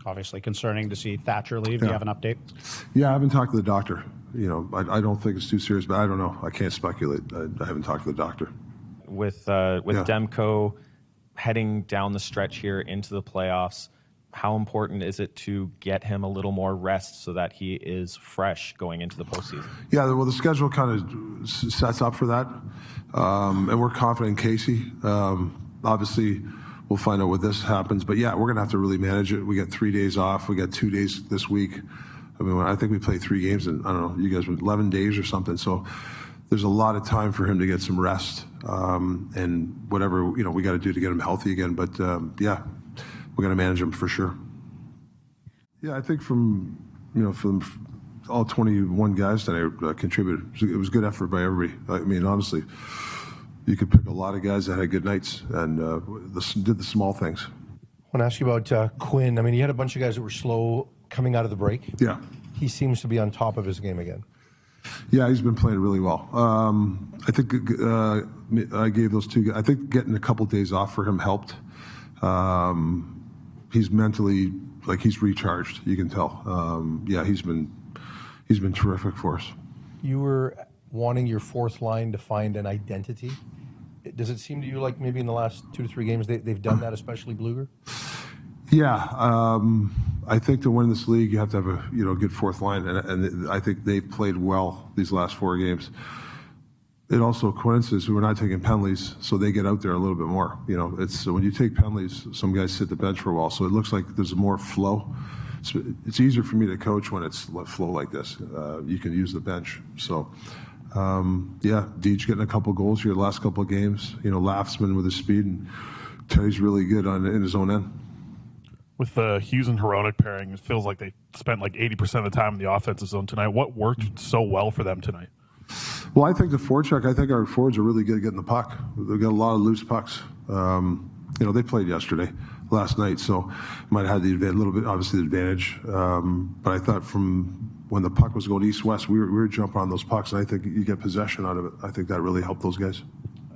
obviously concerning to see Thatcher leave. Do you have an update? Yeah, I haven't talked to the doctor. I don't think it's too serious, but I don't know. I can't speculate. I haven't talked to the doctor. With Demko heading down the stretch here into the playoffs, how important is it to get him a little more rest so that he is fresh going into the postseason? Yeah, well, the schedule kind of sets up for that, and we're confident in Casey. Obviously, we'll find out what this happens, but yeah, we're going to have to really manage it. We got 3 days off. We got 2 days this week. I mean, I think we played 3 games in, I don't know, you guys were 11 days or something. So there's a lot of time for him to get some rest and whatever, we got to do to get him healthy again. But yeah, we're going to manage him for sure. Yeah, I think from all 21 guys that contributed, it was good effort by everybody. I mean, honestly, you could pick a lot of guys that had good nights and did the small things. I want to ask you about Quinn. I mean, you had a bunch of guys that were slow coming out of the break. Yeah. He seems to be on top of his game again. Yeah, he's been playing really well. I think I gave those 2 guys, I think getting a couple days off for him helped. He's mentally, he's recharged, you can tell. Yeah, he's been terrific for us. You were wanting your fourth line to find an identity. Does it seem to you like maybe in the last 2 to 3 games they've done that, especially Bluger? Yeah, I think to win this league, you have to have a good fourth line, and I think they've played well these last 4 games. It also coincides we're not taking penalties, so they get out there a little bit more. It's when you take penalties, some guys sit the bench for a while, so it looks like there's more flow. It's easier for me to coach when it's flow like this. You can use the bench. So, yeah, Deej getting a couple goals here the last couple of games. Laughsman with his speed, and Teddy's really good in his own end. With the Hughes and Hronek pairing, it feels like they spent 80% of the time in the offensive zone tonight. What worked so well for them tonight? Well, I think the forecheck, I think our forwards are really good at getting the puck. They've got a lot of loose pucks. They played last night, so might have had a little bit, obviously, the advantage. But I thought from when the puck was going east-west, we were jumping on those pucks, and I think you get possession out of it. I think that really helped those guys.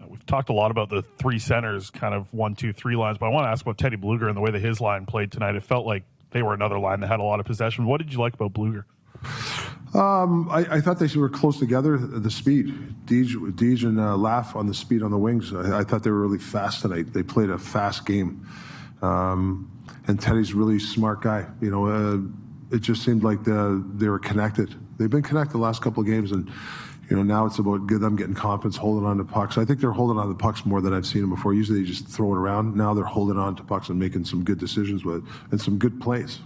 We've talked a lot about the 3 centers, kind of 1, 2, 3 lines, but I want to ask about Teddy Bluger and the way that his line played tonight. It felt like they were another line that had a lot of possession. What did you like about Bluger? I thought they were close together. The speed, Deej and Laugh on the speed on the wings. I thought they were really fast tonight. They played a fast game, and Teddy's a really smart guy. It just seemed like they were connected. They've been connected the last couple of games, and now it's about them getting confidence, holding on to pucks. I think they're holding on to pucks more than I've seen them before. Usually they just throw it around. Now they're holding on to pucks and making some good decisions with it and some good plays.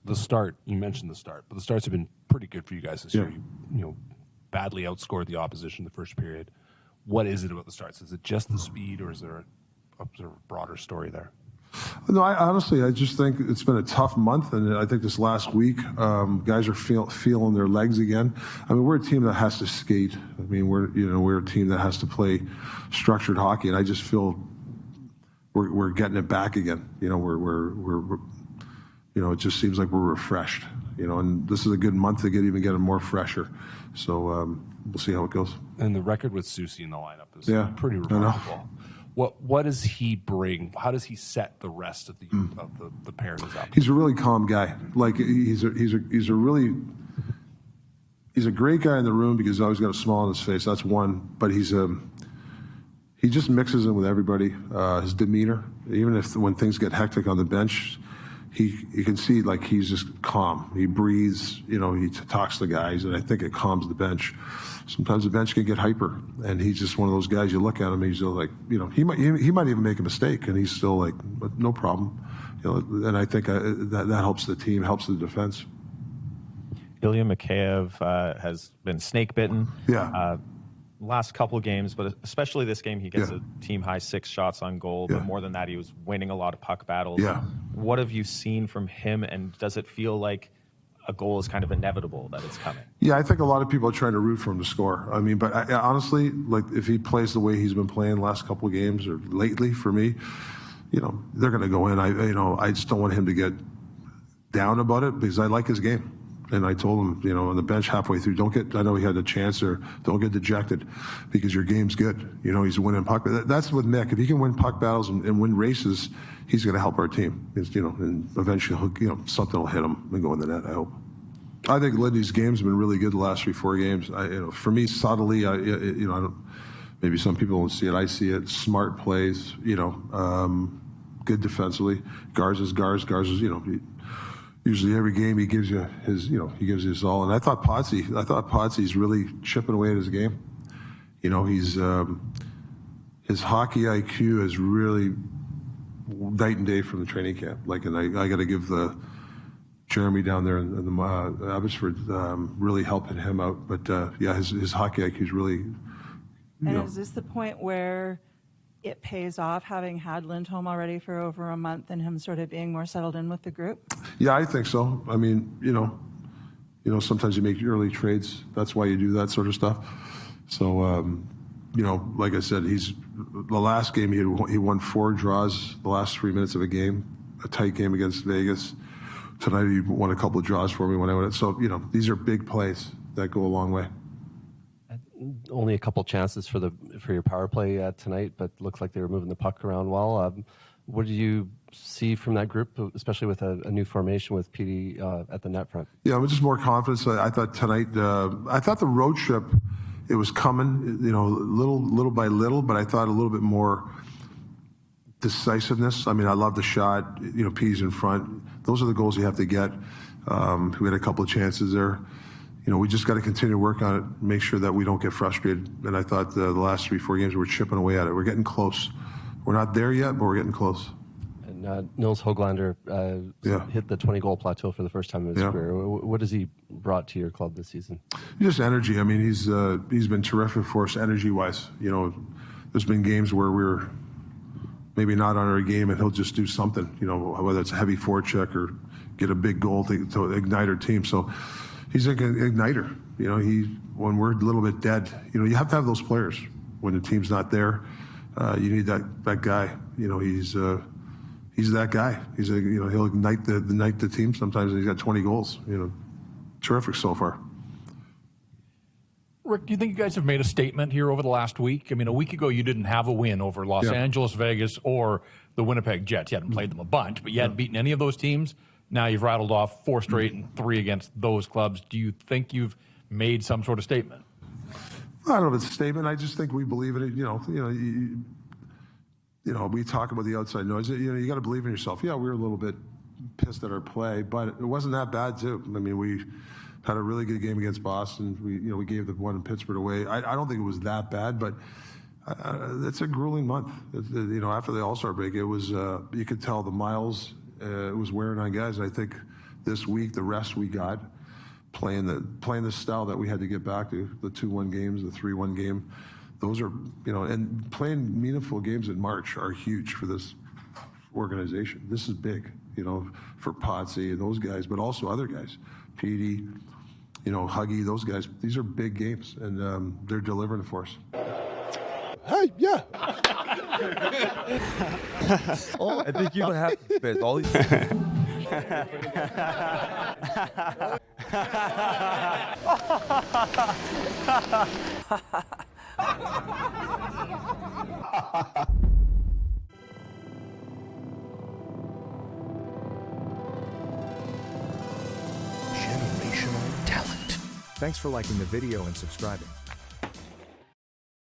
The start, you mentioned the start, but the starts have been pretty good for you guys this year. You badly outscored the opposition in the first period. What is it about the starts? Is it just the speed, or is there a broader story there? No, I just think it's been a tough month, and I think this last week, guys are feeling their legs again. I mean, we're a team that has to skate. I mean, we're a team that has to play structured hockey, and I just feel we're getting it back again. It just seems like we're refreshed. And this is a good month to get them more fresher. So we'll see how it goes. And the record with Susie in the lineup is pretty remarkable. What does he bring? How does he set the rest of the pairings up? He's a really calm guy. He's a great guy in the room because he's always got a smile on his face. That's one. But he just mixes in with everybody. His demeanor, even when things get hectic on the bench, you can see he's just calm. He breathes. He talks to the guys, and I think it calms the bench. Sometimes the bench can get hyper, and he's just one of those guys. You look at him, he's still he might even make a mistake, and he's still no problem. And I think that helps the team, helps the defense. Ilya Mikheyev has been snake bitten. Yeah. Last couple of games, but especially this game, he gets a team high 6 shots on goal. But more than that, he was winning a lot of puck battles. Yeah. What have you seen from him, and does it feel like a goal is kind of inevitable that it's coming? Yeah, I think a lot of people are trying to root for him to score. I mean, but honestly, if he plays the way he's been playing the last couple of games or lately, for me, they're going to go in. I just don't want him to get down about it because I like his game. And I told him, you know, on the bench halfway through, I know he had a chance there, don't get dejected because your game's good. You know, he's winning puck. That's with Mick. If he can win puck battles and win races, he's going to help our team. It's, you know, and eventually, you know, something will hit him and go in the net, I hope. I think Lindy's game's been really good the last 3-4 games. You know, for me, subtly, you know, I don't, maybe some people don't see it. I see it. Smart plays, you know, good defensively. Garza is, you know, usually every game he gives you his, you know, he gives you his all. And I thought Potsy's really chipping away at his game. You know, he's, his hockey IQ is really night and day from the training camp. Like, and I got to give Jeremy down there in the Abbotsford really helping him out. But yeah, his hockey IQ is really. And is this the point where it pays off having had Lindholm already for over a month and him sort of being more settled in with the group? Yeah, I think so. I mean, you know, sometimes you make early trades. That's why you do that sort of stuff. So, you know, like I said, the last game he won 4 draws the last 3 minutes of a game, a tight game against Vegas. Tonight he won a couple of draws for me when I went. So, you know, these are big plays that go a long way. Only a couple chances for your power play tonight, but looks like they were moving the puck around well. What do you see from that group, especially with a new formation with PD at the net front? Yeah, I'm just more confident. I thought tonight, I thought the road trip, it was coming, you know, little by little, but I thought a little bit more decisiveness. I mean, I love the shot, you know, P's in front. Those are the goals you have to get. We had a couple of chances there. You know, we just got to continue to work on it, make sure that we don't get frustrated. And I thought the last 3-4 games, we're chipping away at it. We're getting close. We're not there yet, but we're getting close. And Nils Höglander hit the 20-goal plateau for the first time in his career. What has he brought to your club this season? Just energy. I mean, he's been terrific for us energy-wise. You know, there's been games where we're maybe not on our game, and he'll just do something, you know, whether it's a heavy forecheck or get a big goal to ignite our team. So he's like an igniter. You know, when we're a little bit dead, you know, you have to have those players. When the team's not there, you need that guy. You know, he's that guy. You know, he'll ignite the team sometimes, and he's got 20 goals. You know, terrific so far. Rick, do you think you guys have made a statement here over the last week? I mean, a week ago you didn't have a win over Los Angeles, Vegas, or the Winnipeg Jets. You hadn't played them a bunch, but you hadn't beaten any of those teams. Now you've rattled off 4 straight and 3 against those clubs. Do you think you've made some sort of statement? I don't know if it's a statement. I just think we believe in it. You know, we talk about the outside noise. You know, you got to believe in yourself. Yeah, we were a little bit pissed at our play, but it wasn't that bad too. I mean, we had a really good game against Boston. We gave the one in Pittsburgh away. I don't think it was that bad, but it's a grueling month. You know, after the All-Star break, it was you could tell the miles it was wearing on guys. And I think this week the rest we got playing the style that we had to get back to, the 2-1 games, the 3-1 game. Those are, you know, and playing meaningful games in March are huge for this organization. This is big, you know, for Potsy and those guys, but also other guys, Petey, you know, Huggy, those guys. These are big games, and they're delivering for us. Hey, yeah. I think you have to spend all these. Generational talent. Thanks for liking the video and subscribing.